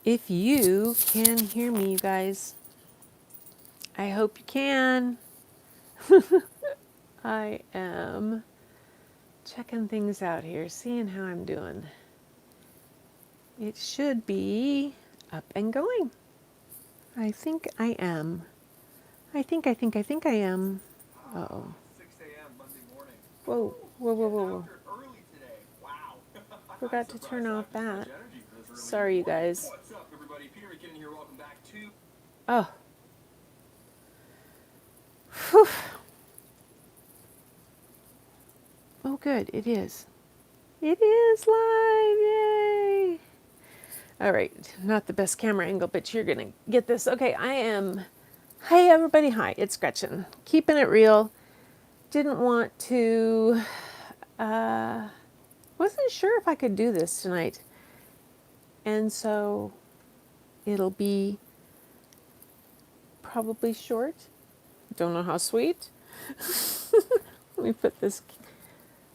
If you can hear me, you guys, I hope you can. I am checking things out here, seeing how I'm doing. It should be up and going. I think I am. I think I am. Uh-oh. 6 a.m. Monday morning. Whoa, whoa, whoa, Getting whoa, whoa. after it early today. Wow. I'm Forgot to turn surprised I off have this much that. energy for this early in the Sorry, you morning. guys. What's up, everybody? Peter McKinnon here. Welcome back to... Oh, whew. Oh, good. It is. It is live. Yay. All right. Not the best camera angle, but you're going to get this. Okay. I am. Hey, everybody. Hi. It's Gretchen. Keeping it real. Didn't want to. Wasn't sure if I could do this tonight. And so it'll be probably short. Don't know how sweet. Let me put this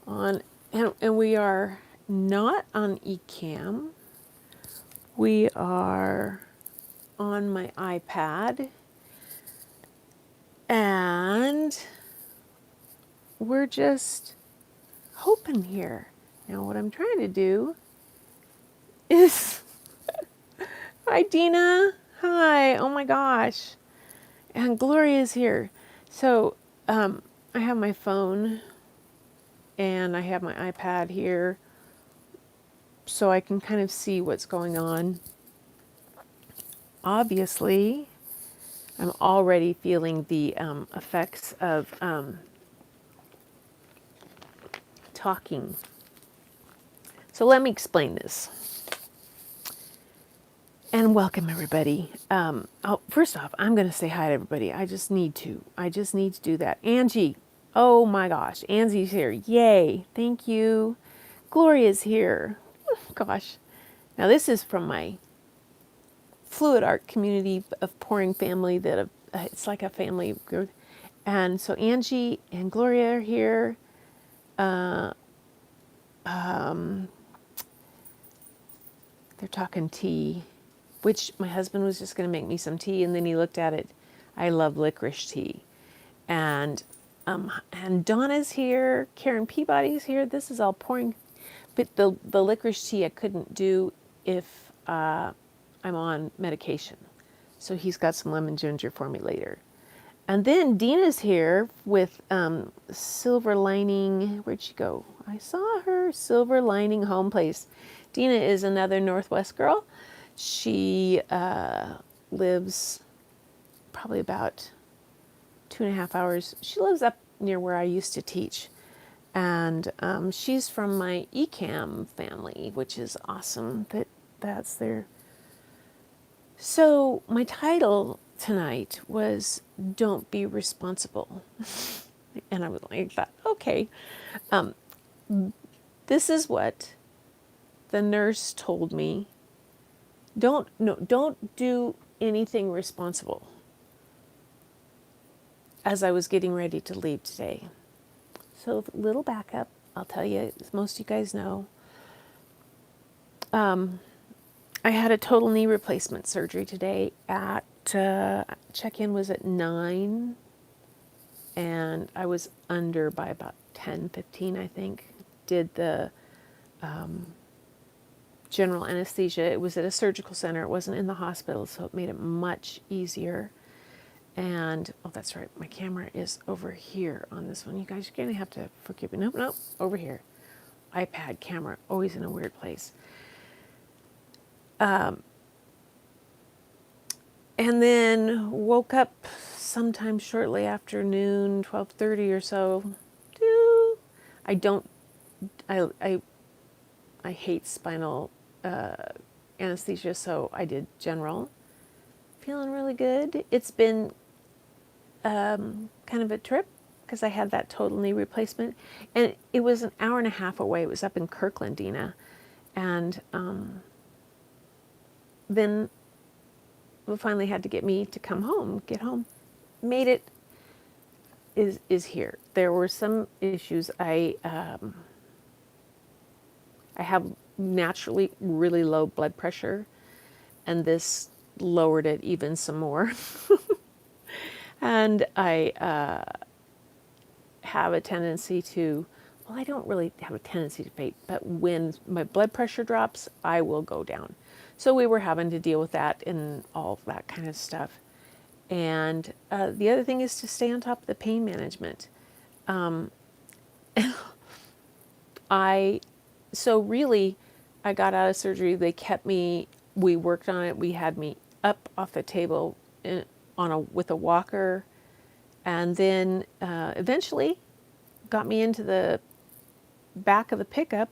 on. And we are not on ecamm. We are on my iPad. And we're just hoping here. Now, what I'm trying to do is. Hi, Dina. Hi. Oh my gosh. And Gloria's here. So, I have my phone and I have my iPad here so I can kind of see what's going on. Obviously, I'm already feeling the effects of talking. So let me explain this. And welcome everybody. First off, I'm going to say hi to everybody. I just need to. I just need to do that. Angie. Oh my gosh. Angie's here. Yay. Thank you. Gloria's here. Gosh. Now this is from my fluid art community of pouring family that it's like a family group. And so Angie and Gloria are here. They're talking tea, which my husband was just going to make me some tea, and then he looked at it. I love licorice tea, and Donna's here. Karen Peabody's here. This is all pouring, but the licorice tea I couldn't do if I'm on medication, so he's got some lemon ginger for me later. And then Dina's here with Silver Lining. Where'd she go? I saw her. Silver Lining Home Place. Dina is another Northwest girl. She lives probably about 2.5 hours. She lives up near where I used to teach. And she's from my ecamm family, which is awesome that that's there. So my title tonight was Don't Be Responsible. And I was like, okay. This is what the nurse told me. Don't do anything responsible as I was getting ready to leave today. So a little backup, I'll tell you, as most of you guys know, I had a total knee replacement surgery today at, check-in was at 9, and I was under by about 10:15, I think. Did the general anesthesia. It was at a surgical center. It wasn't in the hospital, so it made it much easier. And, oh, that's right, my camera is over here on this one. You guys are going to have to forgive me. Nope, over here. iPad camera, always in a weird place. And then woke up sometime shortly after noon, 12:30 or so. I don't, I hate spinal anesthesia, so I did general. Feeling really good. It's been kind of a trip because I had that total knee replacement, and it was an hour and a half away. It was up in Kirkland, Dina, and then we finally had to get me to get home. Made it. Is here. There were some issues. I have naturally really low blood pressure, and this lowered it even some more. And I have a tendency to, well, I don't really have a tendency to vape, but when my blood pressure drops, I will go down. So we were having to deal with that and all that kind of stuff. And the other thing is to stay on top of the pain management. I so really, I got out of surgery. They kept me. We worked on it. We had me up off the table on a with a walker, and then eventually got me into the back of the pickup.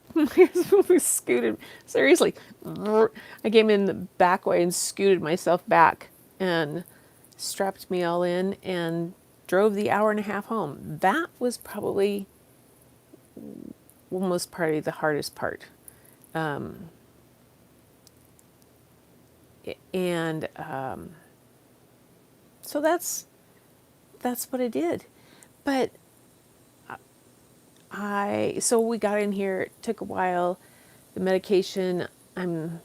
We scooted. Seriously, I came in the back way and scooted myself back and strapped me all in and drove the hour and a half home. That was probably almost probably the hardest part. And so that's what I did. But so we got in here. It took a while. The medication, I'm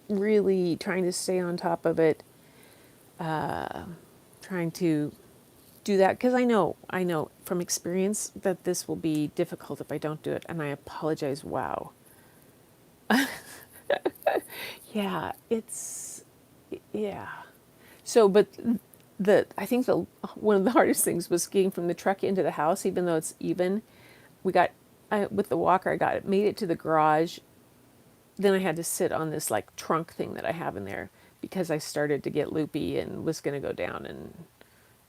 really trying to stay on top of it. Trying to do that because I know from experience that this will be difficult if I don't do it, and I apologize. Wow. Yeah, yeah. So, but the I think the one of the hardest things was getting from the truck into the house, even though it's even. We got with the walker. I got it, made it to the garage. Then I had to sit on this like trunk thing that I have in there because I started to get loopy and was going to go down, and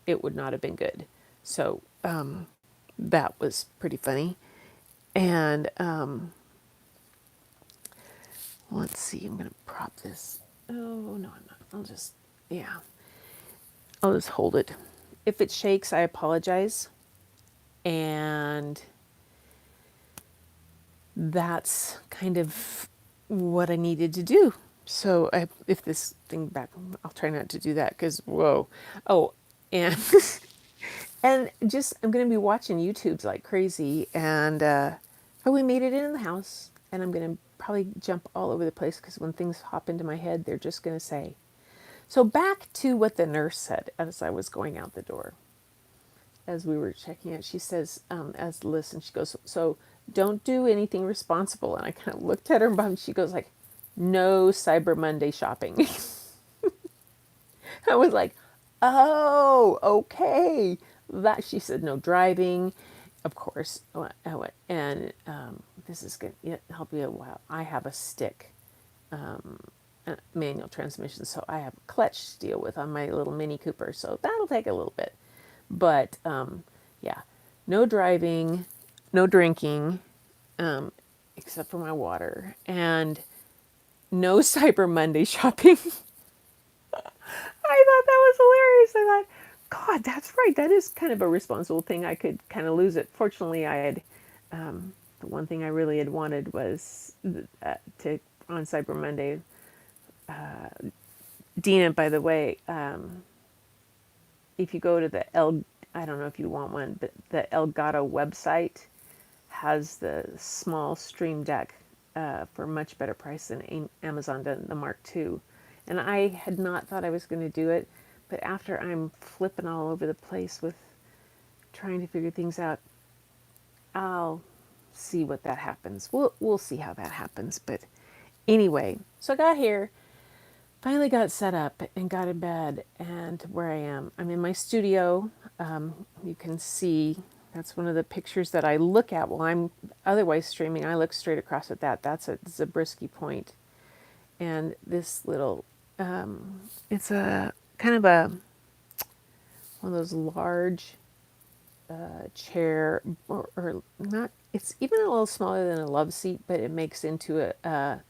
it would not have been good. So that was pretty funny. And let's see. I'm going to prop this. Oh no, I'm not. Yeah. I'll just hold it. If it shakes, I apologize. And that's kind of what I needed to do. So if this thing back, I'll try not to do that because whoa. Oh, and and just I'm gonna be watching YouTubes like crazy. And oh, we made it in the house, and I'm gonna probably jump all over the place because when things hop into my head, they're just gonna say. So back to what the nurse said as I was going out the door. As we were checking it, she says, as listen, she goes, so don't do anything responsible. And I kind of looked at her and she goes like, no Cyber Monday shopping. I was like, oh, okay. That she said, no driving, of course. And this is going to help you a while. I have a stick manual transmission, so I have a clutch to deal with on my little Mini Cooper. So that'll take a little bit. But yeah, no driving, no drinking, except for my water, and no Cyber Monday shopping. I thought that was hilarious. I thought, God, that's right. That is kind of a responsible thing. I could kind of lose it. Fortunately, I had the one thing I really had wanted was to on Cyber Monday. Dina, by the way, if you go to I don't know if you want one, but the Elgato website has the small Stream Deck for a much better price than Amazon did the Mark II. And I had not thought I was going to do it, but after I'm flipping all over the place with trying to figure things out, I'll see what that happens. We'll see how that happens. But anyway, so I got here, finally got set up and got in bed, and where I am, I'm in my studio. You can see that's one of the pictures that I look at while I'm otherwise streaming. I look straight across at that. That's a Zabriskie point. And this little, it's a kind of one of those large chair, or not, it's even a little smaller than a love seat, but it makes into a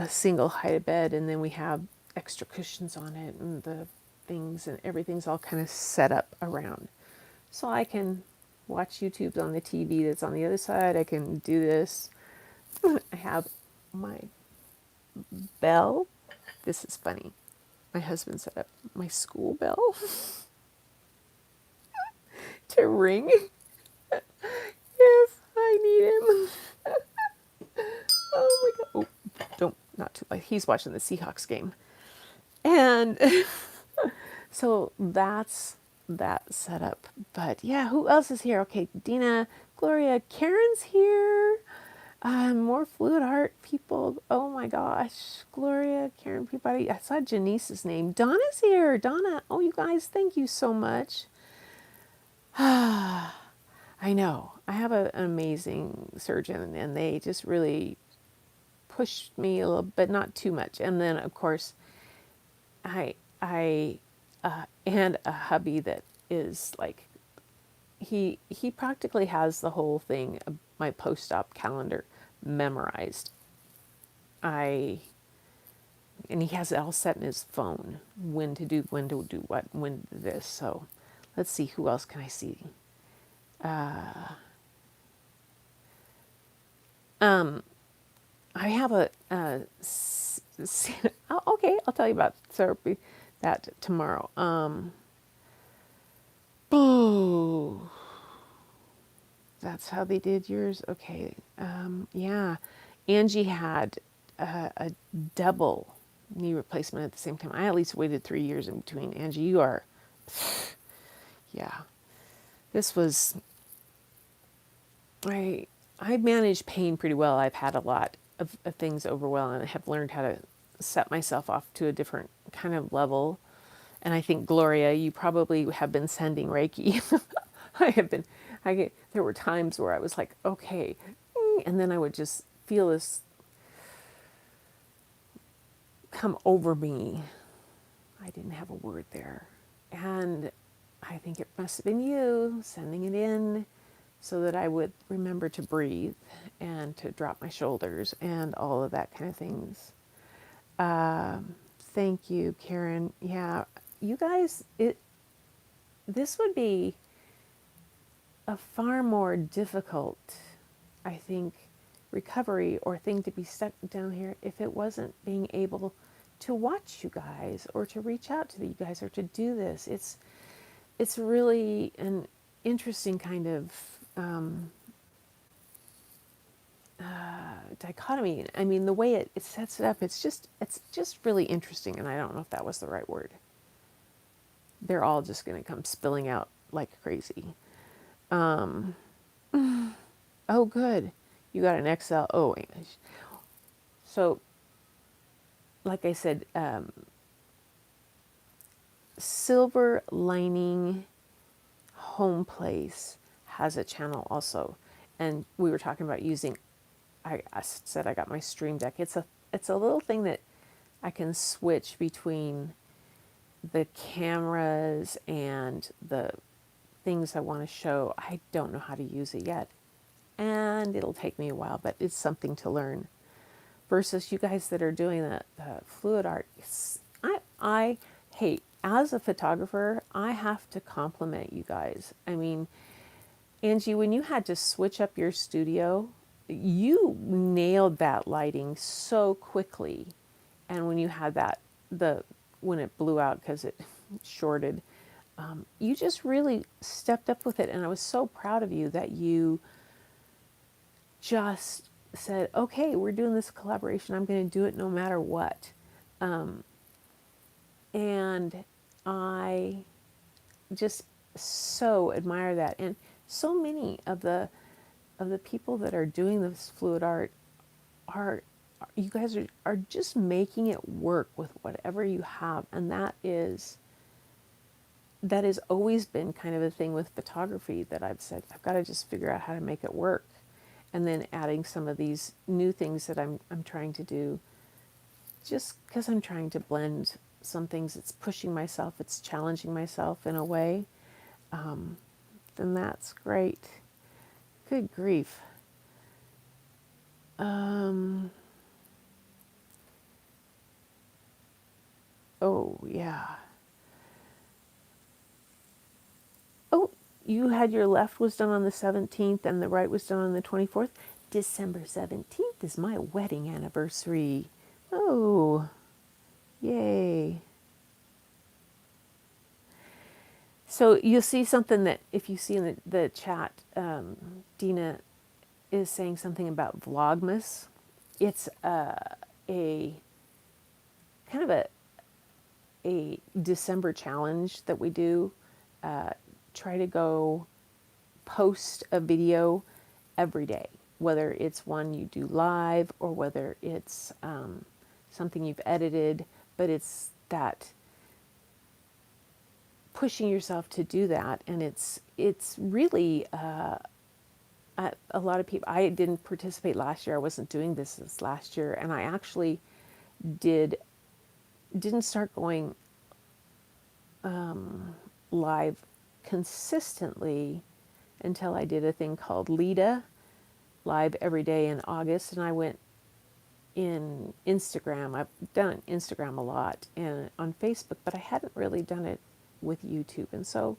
single height bed. And then we have extra cushions on it and the things, and everything's all kind of set up around. So I can watch YouTube on the TV that's on the other side. I can do this. I have my bell. This is funny. My husband set up my school bell to ring. Yes, I need him. Oh my God. Oh, don't. not too late. He's watching the Seahawks game. And so that's that setup. But yeah, who else is here? Okay, Dina, Gloria, Karen's here. More fluid art people. Oh my gosh. Gloria, Karen, Peabody. I saw Janice's name. Donna's here. Donna. Oh, you guys, thank you so much. I know. I have an amazing surgeon, and they just really pushed me a little, but not too much. And then, of course, I and a hubby that is like, he practically has the whole thing of my post-op calendar memorized. I and he has it all set in his phone, when to do what, when to do this. So let's see, who else can I see? I have oh, okay, I'll tell you about therapy that tomorrow. Oh, that's how they did yours. Okay, yeah, Angie had a double knee replacement at the same time. I at least waited 3 years in between. Angie, you are, yeah. This was, I manage pain pretty well. I've had a lot of things over well, and I have learned how to set myself off to a different kind of level. And I think, Gloria, you probably have been sending Reiki. I have been. There were times where I was like, okay, and then I would just feel this come over me. I didn't have a word there. And I think it must have been you sending it in so that I would remember to breathe and to drop my shoulders and all of that kind of things. Thank you, Karen. Yeah, you guys, this would be a far more difficult, I think, recovery or thing to be stuck down here if it wasn't being able to watch you guys or to reach out to you guys or to do this. It's really an interesting kind of dichotomy. I mean, the way it sets it up, it's just really interesting. And I don't know if that was the right word. They're all just going to come spilling out like crazy. Oh, good. You got an XL. Oh, so like I said, Silver Lining Home Place has a channel also, and we were talking about using. I said I got my Stream Deck. It's a little thing that I can switch between the cameras and the things I want to show. I don't know how to use it yet, and it'll take me a while, but it's something to learn. Versus you guys that are doing the fluid art, I hey, as a photographer, I have to compliment you guys. I mean, Angie, when you had to switch up your studio, you nailed that lighting so quickly. And when you had when it blew out because it shorted, you just really stepped up with it. And I was so proud of you that you just said, okay, we're doing this collaboration. I'm going to do it no matter what. And I just so admire that. And so many of the people that are doing this fluid art are you guys are just making it work with whatever you have. And that has always been kind of a thing with photography that I've said, I've got to just figure out how to make it work. And then adding some of these new things that I'm trying to do, just because I'm trying to blend some things. It's pushing myself, it's challenging myself in a way. Then that's great. Good grief. Oh, yeah. Oh, you had your left was done on the 17th and the right was done on the 24th. December 17th is my wedding anniversary. Oh, yay. So you'll see something that if you see in the chat, Dina is saying something about Vlogmas. It's a kind of a December challenge that we do. Try to go post a video every day, whether it's one you do live or whether it's something you've edited, but it's that pushing yourself to do that, and it's really a lot of people. I didn't participate last year. I wasn't doing this last year, and I actually didn't start going live consistently until I did a thing called Lita live every day in August, and I went in Instagram. I've done Instagram a lot and on Facebook, but I hadn't really done it with YouTube, and so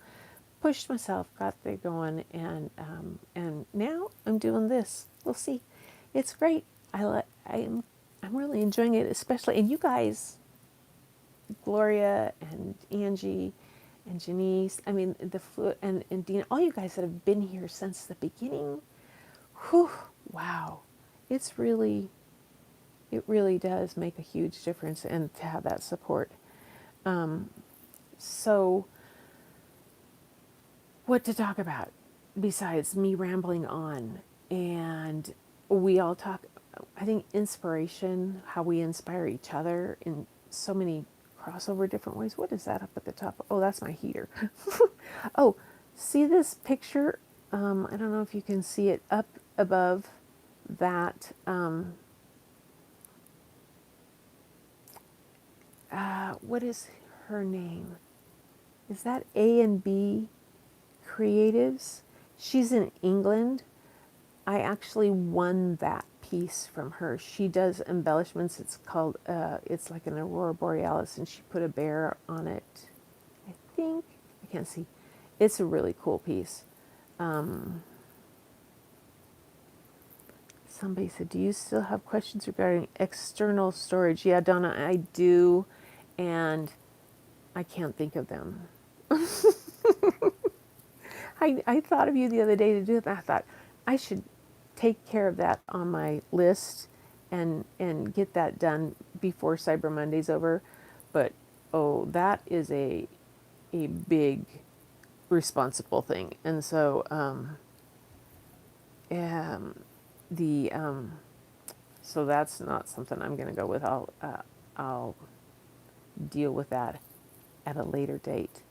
pushed myself, got there going, and now I'm doing this. We'll see. It's great. I'm really enjoying it, especially, and you guys, Gloria and Angie and Janice. I mean, and Dina, all you guys that have been here since the beginning. Whew, wow, it's really, it really does make a huge difference, and to have that support. So, what to talk about besides me rambling on? And we all talk, I think, inspiration, how we inspire each other in so many crossover different ways. What is that up at the top? Oh, that's my heater. Oh, see this picture? I don't know if you can see it up above that. What is her name? Is that A and B Creatives? She's in England. I actually won that piece from her. She does embellishments. It's called, it's like an Aurora Borealis, and she put a bear on it. I think, I can't see. It's a really cool piece. Somebody said, do you still have questions regarding external storage? Yeah, Donna, I do, and I can't think of them. I thought of you the other day to do it. I thought I should take care of that on my list and get that done before Cyber Monday's over. But oh, that is a big responsible thing, and so the so that's not something I'm going to go with. I'll deal with that at a later date.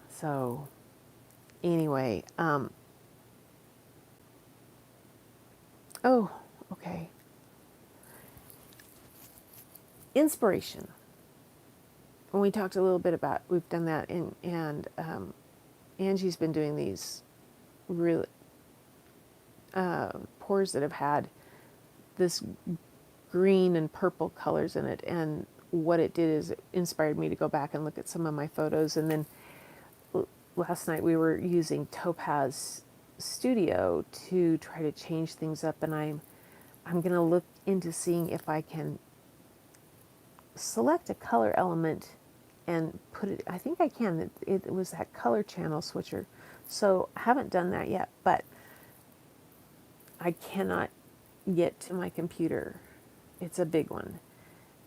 So anyway, oh, okay. Inspiration. When we talked a little bit about, we've done that, and Angie's been doing these real pours that have had this green and purple colors in it, and what it did is it inspired me to go back and look at some of my photos, and then last night we were using Topaz Studio to try to change things up, and I'm going to look into seeing if I can select a color element and put it, I think I can. It was that color channel switcher. So I haven't done that yet, but I cannot get to my computer. It's a big one.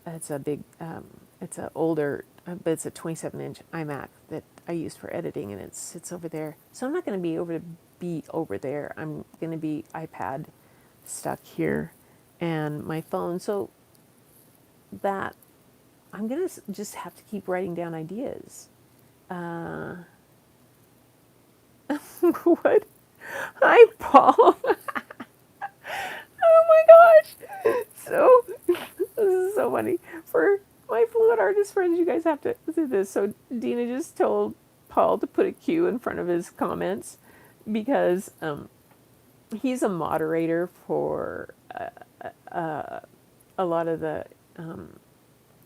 It's a big, it's an older, but it's a 27-inch iMac that I use for editing, and it sits over there. So I'm not going to be over there. I'm going to be iPad stuck here and my phone. So that I'm going to just have to keep writing down ideas. What? Hi, Paul. Oh my gosh. So, this is so funny. For my fluid artist friends, you guys have to do this. So, Dina just told Paul to put a Q in front of his comments because he's a moderator for a lot of the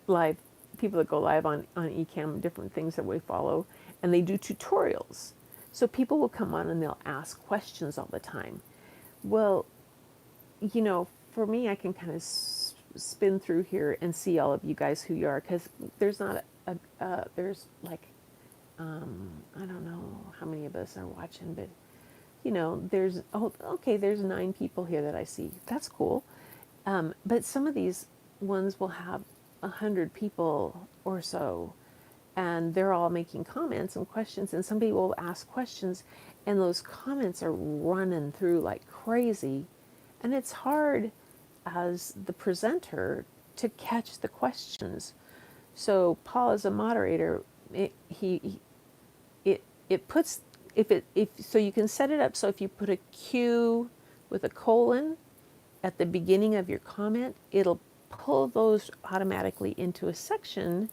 live people that go live on ecamm, different things that we follow, and they do tutorials. So people will come on and they'll ask questions all the time. Well, you know, for me, I can kind of spin through here and see all of you guys who you are, because there's not there's like, I don't know how many of us are watching, but you know, there's, oh, okay, there's 9 people here that I see. That's cool. But some of these ones will have 100 people or so, and they're all making comments and questions, and somebody will ask questions, and those comments are running through like crazy, and it's hard as the presenter to catch the questions. So Paul, as a moderator, it puts, if so you can set it up so if you put a Q with a colon at the beginning of your comment, it'll pull those automatically into a section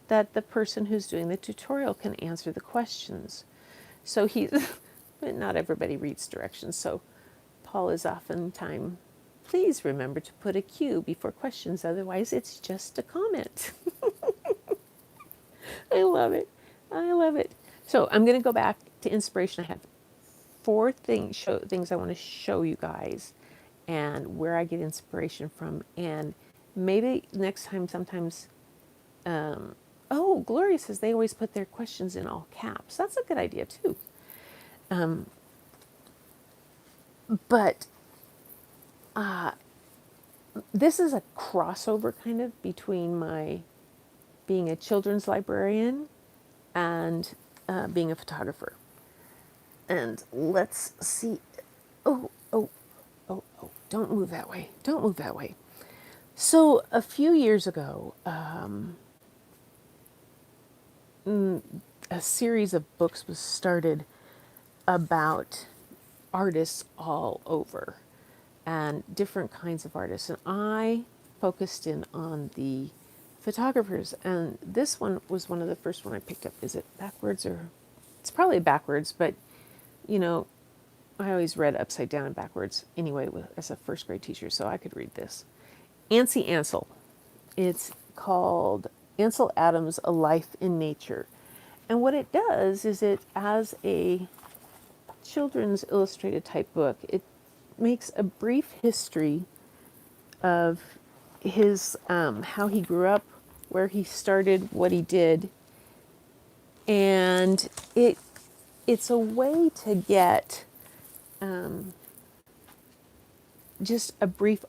that the person who's doing the tutorial can answer the questions. So he's, but not everybody reads directions. So Paul is oftentimes, please remember to put a Q before questions, otherwise it's just a comment. I love it. I love it. So I'm going to go back to inspiration. I have four things I want to show you guys and where I get inspiration from. And maybe next time, sometimes, oh, Gloria says they always put their questions in all caps. That's a good idea too. But this is a crossover kind of between my being a children's librarian and being a photographer. And let's see. Oh, oh, oh, oh, don't move that way. Don't move that way. So a few years ago, a series of books was started about artists all over and different kinds of artists. And I focused in on the photographers. And this one was one of the first one I picked up. Is it backwards or? It's probably backwards, but you know, I always read upside down and backwards anyway as a first grade teacher, so I could read this. Ansie Ansel. It's called Ansel Adams, A Life in Nature. And what it does is it, as a children's illustrated type book, it makes a brief history of his, how he grew up, where he started, what he did. And it's a way to get just a brief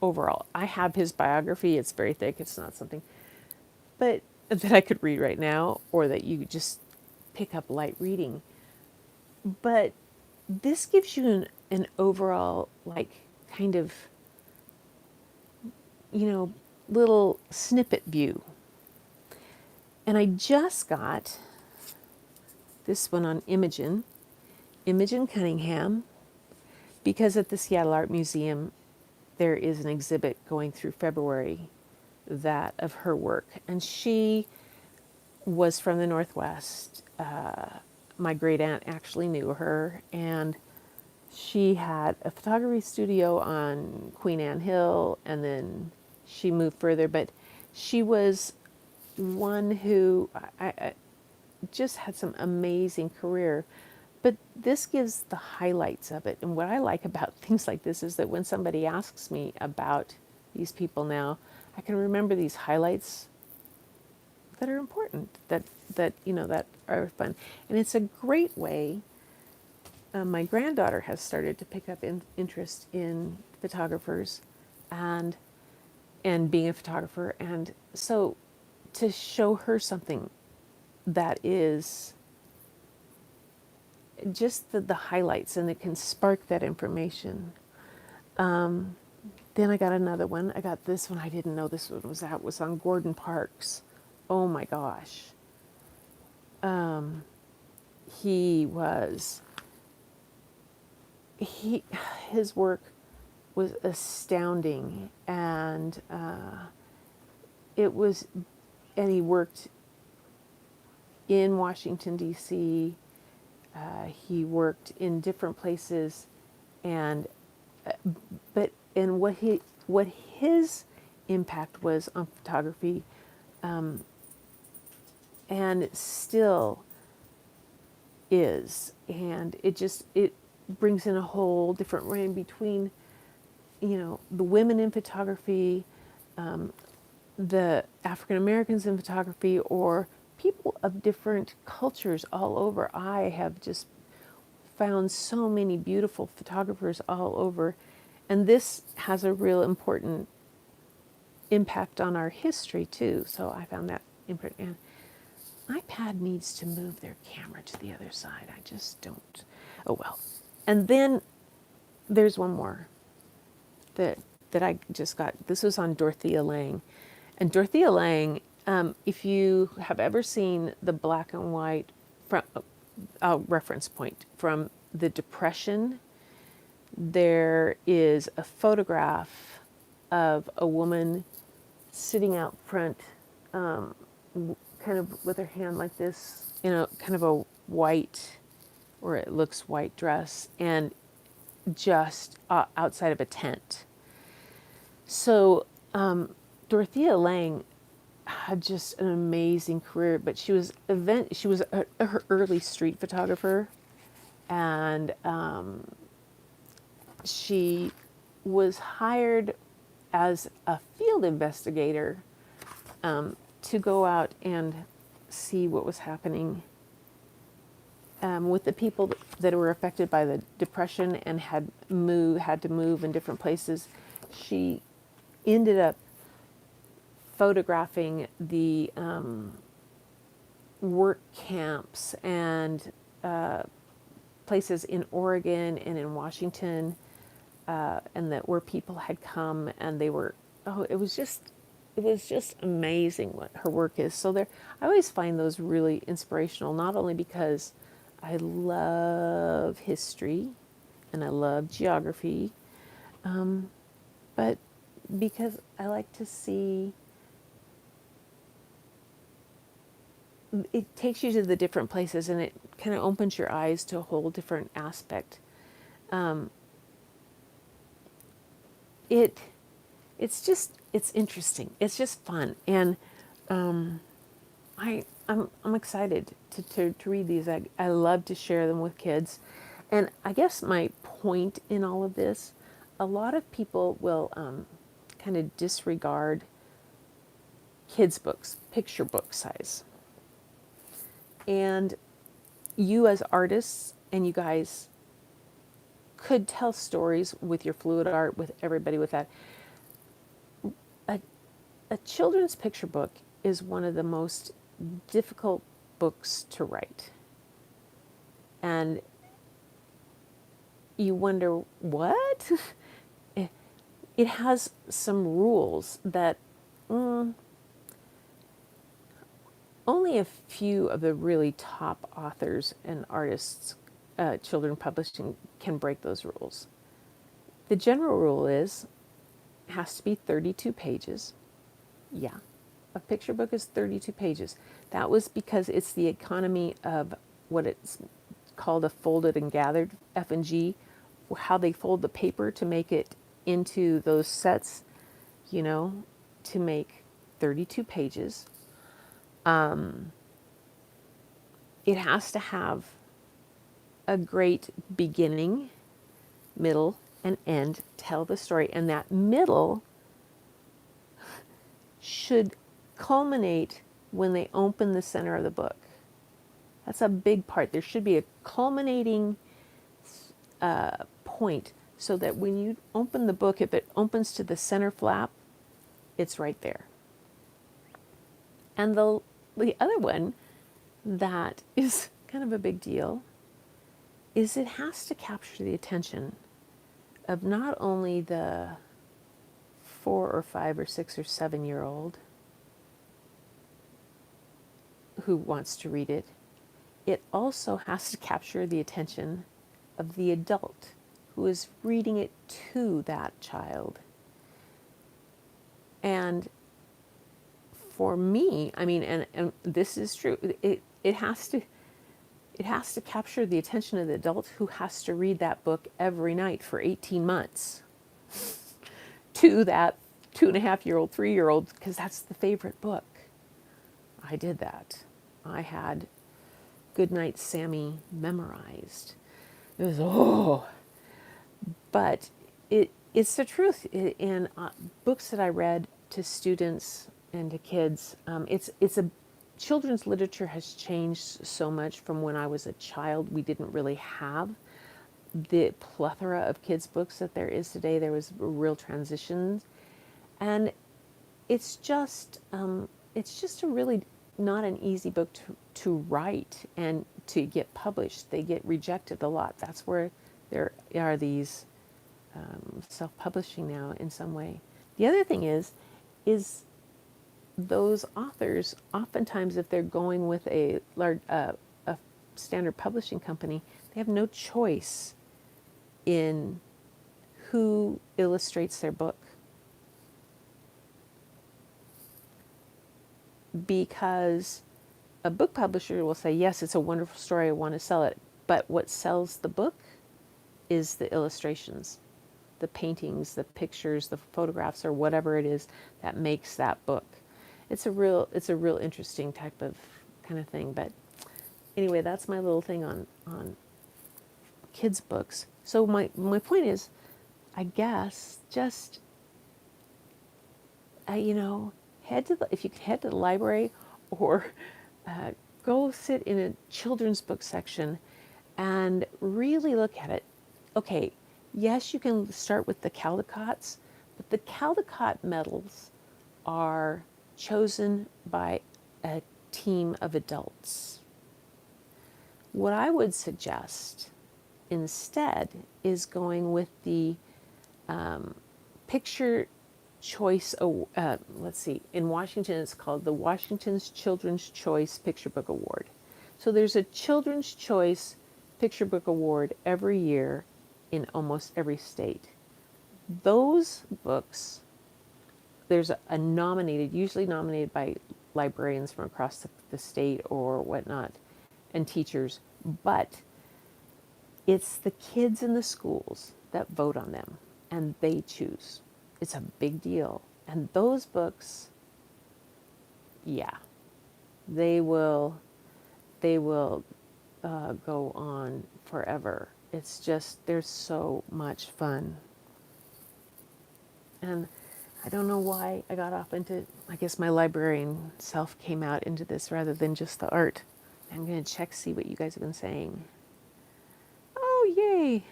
overall. I have his biography. It's very thick. It's not something, but that I could read right now, or that you just pick up light reading. But this gives you an overall, like, kind of, little snippet view. And I just got this one on Imogen Cunningham, because at the Seattle Art Museum, there is an exhibit going through February that of her work. And she was from the Northwest. My great aunt actually knew her, and she had a photography studio on Queen Anne Hill, and then she moved further. But she was one who I just had some amazing career. But this gives the highlights of it. And what I like about things like this is that when somebody asks me about these people now, I can remember these highlights that are important, that are fun. And it's a great way. My granddaughter has started to pick up interest in photographers and being a photographer. And so to show her something that is just the highlights, and it can spark that information. Then I got another one. I got this one. I didn't know this one was out. It was on Gordon Parks. Oh my gosh. He was, his work was astounding, and it was, and he worked in Washington, D.C., he worked in different places, and what his impact was on photography, and still is, and it brings in a whole different range between the women in photography, the African Americans in photography, or people of different cultures all over. I have just found so many beautiful photographers all over, And this has a real important impact on our history too. So I found that important. And iPad needs to move their camera to the other side. I just don't. Oh well. And then there's one more that I just got. This was on Dorothea Lange, and Dorothea Lange. If you have ever seen the black and white from reference point from the Depression, there is a photograph of a woman sitting out front, kind of with her hand like this, in a kind of a white, or it looks white dress, and just outside of a tent. So Dorothea Lange had just an amazing career, but she was her early street photographer, and she was hired as a field investigator to go out and see what was happening with the people that were affected by the Depression and had to move in different places. She ended up photographing the work camps and places in Oregon and in Washington, and that where people had come and they were, it was just amazing what her work is. So there, I always find those really inspirational, not only because I love history and I love geography, but because I like to see, it takes you to the different places and it kind of opens your eyes to a whole different aspect. It's interesting. It's just fun, and I'm excited to read these. I love to share them with kids, and I guess my point in all of this, a lot of people will kind of disregard kids' books, picture book size, and you as artists and you guys could tell stories with your fluid art, with everybody with that. A children's picture book is one of the most difficult books to write. And you wonder, what? It has some rules that only a few of the really top authors and artists, children publishing, can break those rules. The general rule is it has to be 32 pages. Yeah, a picture book is 32 pages. That was because it's the economy of what it's called a folded and gathered, F&G, how they fold the paper to make it into those sets, to make 32 pages. It has to have a great beginning, middle, and end, tell the story. And that middle should culminate when they open the center of the book. That's a big part. There should be a culminating point so that when you open the book, if it opens to the center flap, it's right there. And the other one that is kind of a big deal is it has to capture the attention of not only the 4 or 5 or 6 or 7-year-old who wants to read it, it also has to capture the attention of the adult who is reading it to that child. And for me, I mean, and this is true, it has to capture the attention of the adult who has to read that book every night for 18 months to that 2.5-year-old, 3-year-old, because that's the favorite book. I did that. I had Goodnight Sammy memorized. It was, but it's the truth. In books that I read to students and to kids, children's literature has changed so much from when I was a child. We didn't really have the plethora of kids' books that there is today. There was a real transition, and it's just a really not an easy book to write and to get published. They get rejected a lot. That's where there are these self-publishing now in some way. The other thing is those authors oftentimes, if they're going with a large a standard publishing company, they have no choice in who illustrates their book, because a book publisher will say, yes, it's a wonderful story, I want to sell it, but what sells the book is the illustrations, the paintings, the pictures, the photographs, or whatever it is that makes that book. It's a real interesting type of kind of thing. But anyway, that's my little thing on kids' books. So my point is, I guess, just head to if you could head to the library, or go sit in a children's book section and really look at it. Okay, yes, you can start with the Caldecots, but the Caldecott medals are chosen by a team of adults. What I would suggest instead is going with the picture choice. Let's see, in Washington it's called the Washington's Children's Choice Picture Book Award. So there's a Children's Choice Picture Book Award every year in almost every state. Those books, there's a nominated, usually nominated by librarians from across the state or whatnot, and teachers, but it's the kids in the schools that vote on them, and they choose. It's a big deal. And those books, yeah, they will go on forever. It's just, they're so much fun. And I don't know why I got off into, I guess my librarian self came out into this rather than just the art. I'm going to check, see what you guys have been saying. Oh, yay.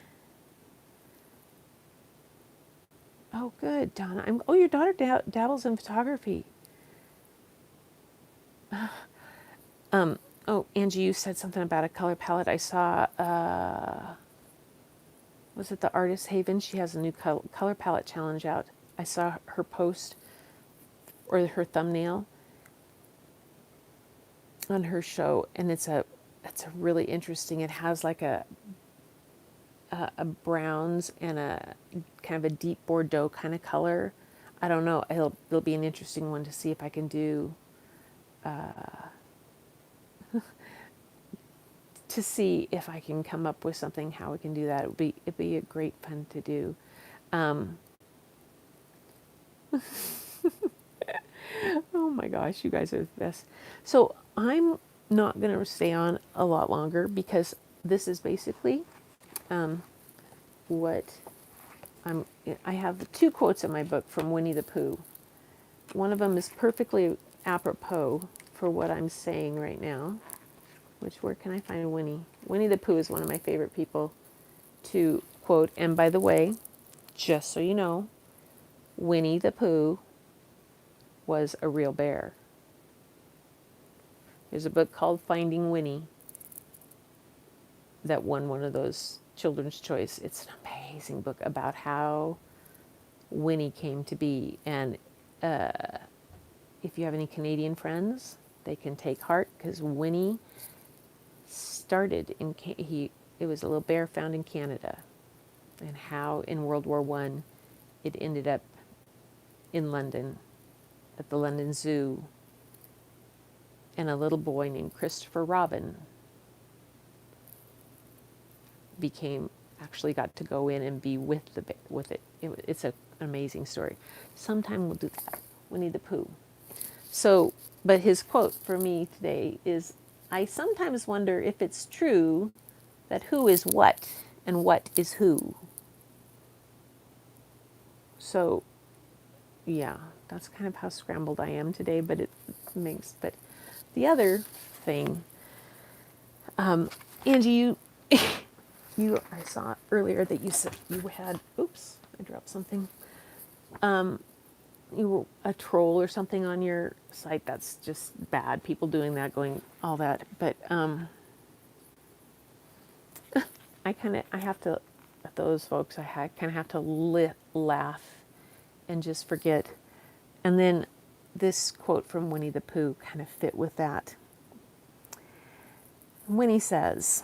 Oh, good, Donna. Oh, your daughter dabbles in photography. Oh, Angie, you said something about a color palette. I saw, was it the Artist Haven? She has a new color palette challenge out. I saw her post, or her thumbnail on her show, and it's a really interesting. It has like a browns and a kind of a deep Bordeaux kind of color. I don't know. It'll be an interesting one to see if I can do. To see if I can come up with something how we can do that. It'd be a great fun to do. Oh my gosh, you guys are the best. So I'm not going to stay on a lot longer because this is basically what I have two quotes in my book from Winnie the Pooh. One of them is perfectly apropos for what I'm saying right now. Where can I find Winnie? Winnie the Pooh is one of my favorite people to quote. And by the way, just so you know, Winnie the Pooh was a real bear. There's a book called Finding Winnie that won one of those Children's Choice. It's an amazing book about how Winnie came to be. And if you have any Canadian friends, they can take heart, because Winnie started it was a little bear found in Canada, and how in World War I it ended up in London at the London Zoo, and a little boy named Christopher Robin actually got to go in and be with it. It's an amazing story. Sometime we'll do that. Winnie the Pooh. So, but his quote for me today is, I sometimes wonder if it's true that who is what and what is who. So, yeah, that's kind of how scrambled I am today, but but the other thing, Angie, I saw earlier that you said you had, oops, I dropped something. You were a troll or something on your site. That's just bad. People doing that, going all that. But I have to, at those folks, kind of have to laugh and just forget. And then this quote from Winnie the Pooh kind of fit with that. Winnie says,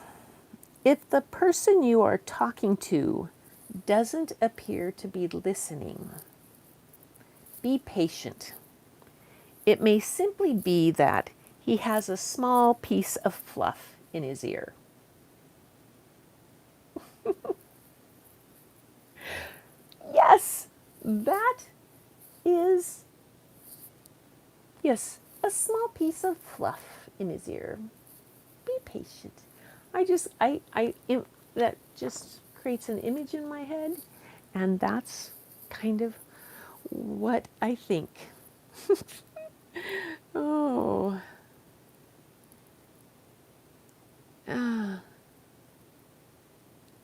"If the person you are talking to doesn't appear to be listening, be patient. It may simply be that he has a small piece of fluff in his ear." Yes, that is, yes, a small piece of fluff in his ear. Be patient. That just creates an image in my head, and that's kind of what I think. Oh,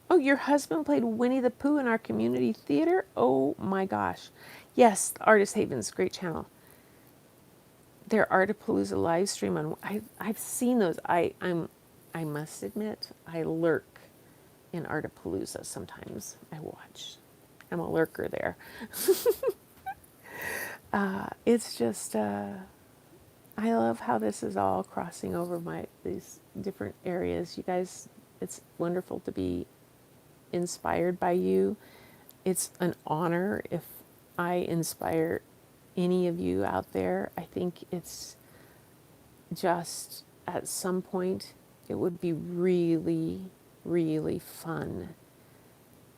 oh, your husband played Winnie the Pooh in our community theater? Oh my gosh. Yes, Artist Haven's great channel. Their Artapalooza live stream on, I've seen those. I must admit, I lurk in Artapalooza sometimes. I watch. I'm a lurker there. It's just, I love how this is all crossing over these different areas. You guys, it's wonderful to be inspired by you. It's an honor if I inspire any of you out there. I think it's just at some point it would be really, really fun.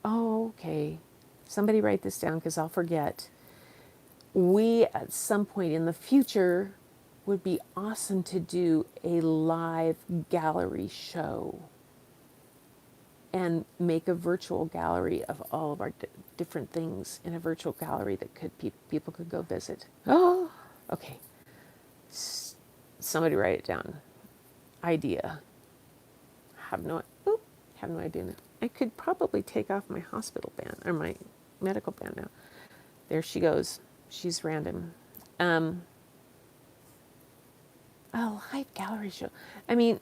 Oh, okay. Somebody write this down because I'll forget. We, at some point in the future, would be awesome to do a live gallery show and make a virtual gallery of all of our different things in a virtual gallery that people could go visit. Oh, okay. Somebody write it down. Idea. Have no, oop, have no idea. I could probably take off my hospital band or my medical band now. There she goes. She's random. A live gallery show. I mean,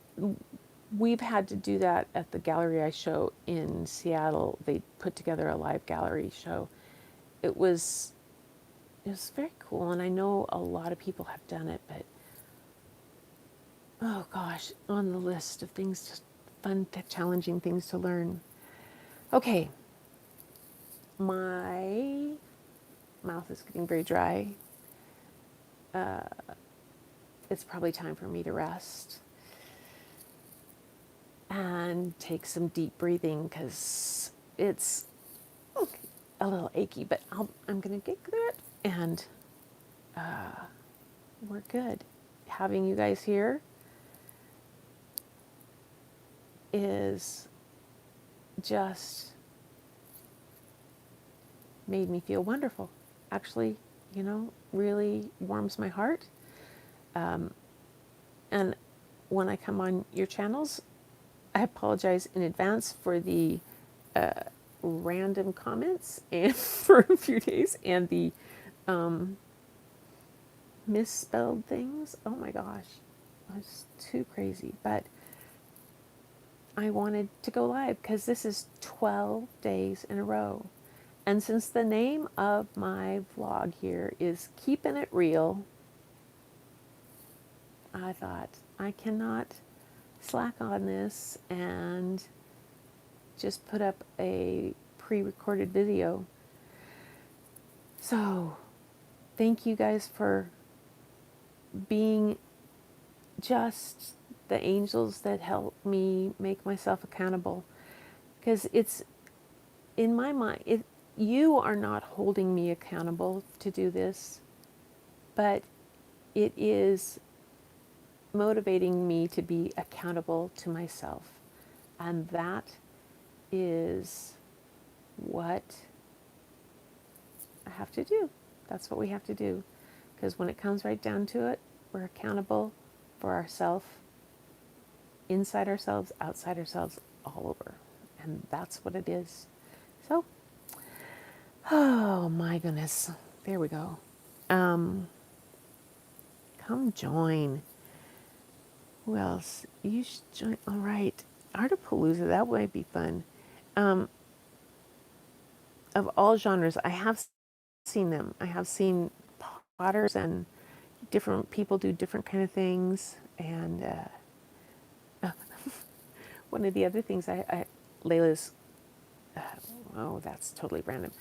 we've had to do that at the gallery I show in Seattle. They put together a live gallery show. It was very cool, and I know a lot of people have done it, but oh gosh, on the list of things, just fun, challenging things to learn. Okay, my mouth is getting very dry. It's probably time for me to rest and take some deep breathing because it's a little achy, but I'm going to get through it, and we're good. Having you guys here is just made me feel wonderful. Actually, really warms my heart. And when I come on your channels, I apologize in advance for the random comments and for a few days and the misspelled things. Oh my gosh, it's too crazy. But I wanted to go live because this is 12 days in a row. And since the name of my vlog here is Keeping It Real, I thought I cannot slack on this and just put up a pre-recorded video. So thank you guys for being just the angels that help me make myself accountable. Because it's, in my mind, you are not holding me accountable to do this, but it is motivating me to be accountable to myself. And that is what I have to do. That's what we have to do. Because when it comes right down to it, we're accountable for ourselves, inside ourselves, outside ourselves, all over. And that's what it is. So, oh my goodness. There we go. Um, Come join. Who else? You should join. All right. Artapalooza, that might be fun. Um, of all genres, I have seen them. I have seen potters and different people do different kind of things. And one of the other things Layla's, oh, that's totally random.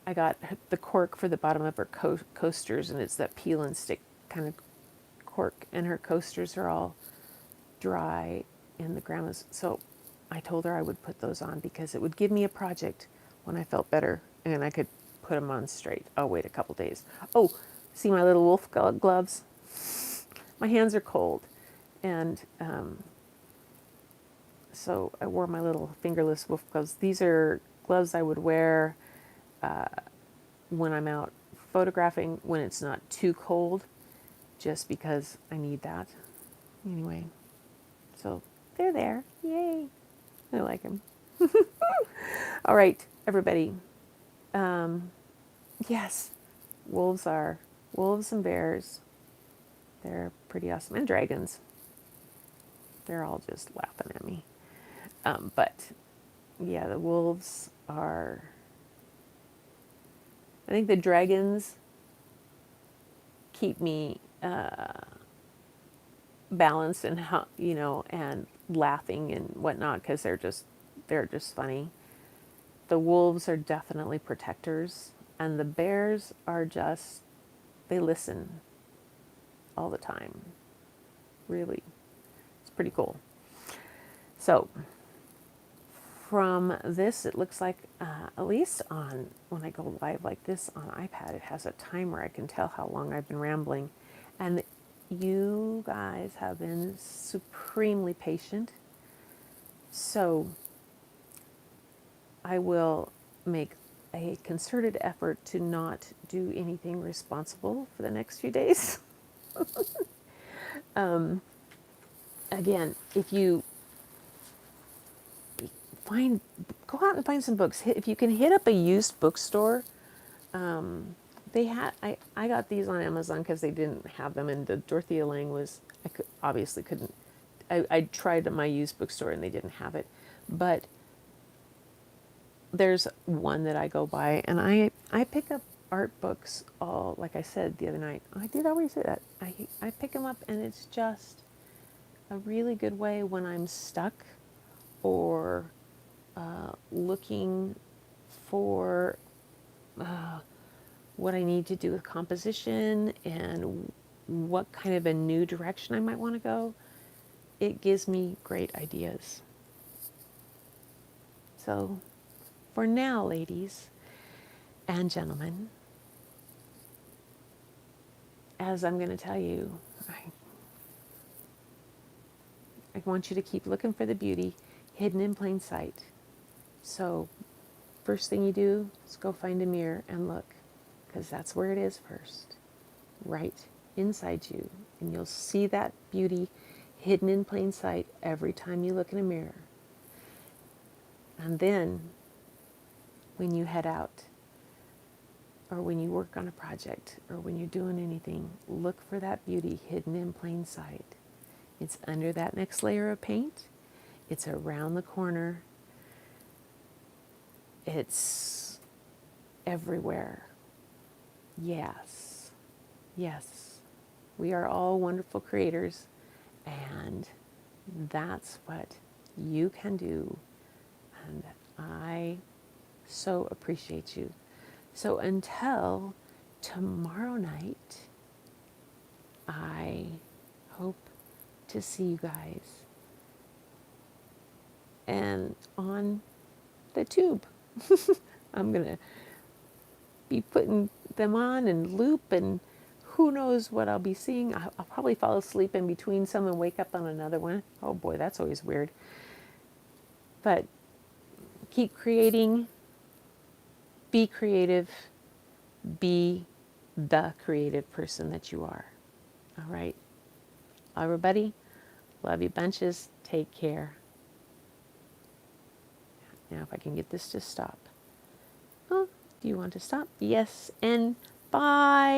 I got the cork for the bottom of her coasters, and it's that peel and stick kind of cork, and her coasters are all dry in the grandma's. So I told her I would put those on because it would give me a project when I felt better and I could put them on straight. I'll wait a couple days. Oh, see my little wolf gloves? My hands are cold. And so I wore my little fingerless wolf gloves. These are gloves I would wear when I'm out photographing when it's not too cold, just because I need that. Anyway, so they're there. Yay. I like them. All right, everybody. Yes, wolves and bears. They're pretty awesome. And dragons. They're all just laughing at me. But yeah, the wolves are. I think the dragons keep me balanced and and laughing and whatnot because they're just funny. The wolves are definitely protectors, and the bears are just they listen all the time. Really, it's pretty cool. So from this, it looks like at least on when I go live like this on iPad, it has a timer. I can tell how long I've been rambling, and you guys have been supremely patient. So I will make a concerted effort to not do anything responsible for the next few days. Again, if you find, go out and find some books. If you can hit up a used bookstore, they had. I got these on Amazon because they didn't have them, and the Dorothea Lange was. Obviously couldn't. I tried at my used bookstore and they didn't have it, but there's one that I go by, and I pick up art books all, like I said the other night. I did always say that. I pick them up, and it's just a really good way when I'm stuck or looking for what I need to do with composition and what kind of a new direction I might want to go. It gives me great ideas. So for now, ladies and gentlemen, as I'm going to tell you, I want you to keep looking for the beauty hidden in plain sight. So first thing you do is go find a mirror and look, because that's where it is first, right inside you. And you'll see that beauty hidden in plain sight every time you look in a mirror. And then when you head out, or when you work on a project, or when you're doing anything, look for that beauty hidden in plain sight. It's under that next layer of paint. It's around the corner. It's everywhere. Yes. Yes. We are all wonderful creators, and that's what you can do. And I so appreciate you. So until tomorrow night, I hope to see you guys and on the tube. I'm going to be putting them on and loop, and who knows what I'll be seeing. I'll probably fall asleep in between some and wake up on another one. Oh boy, that's always weird. But keep creating, be creative, be the creative person that you are. All right. Everybody, love you bunches. Take care. Now, if I can get this to stop. Oh, do you want to stop? Yes, and bye.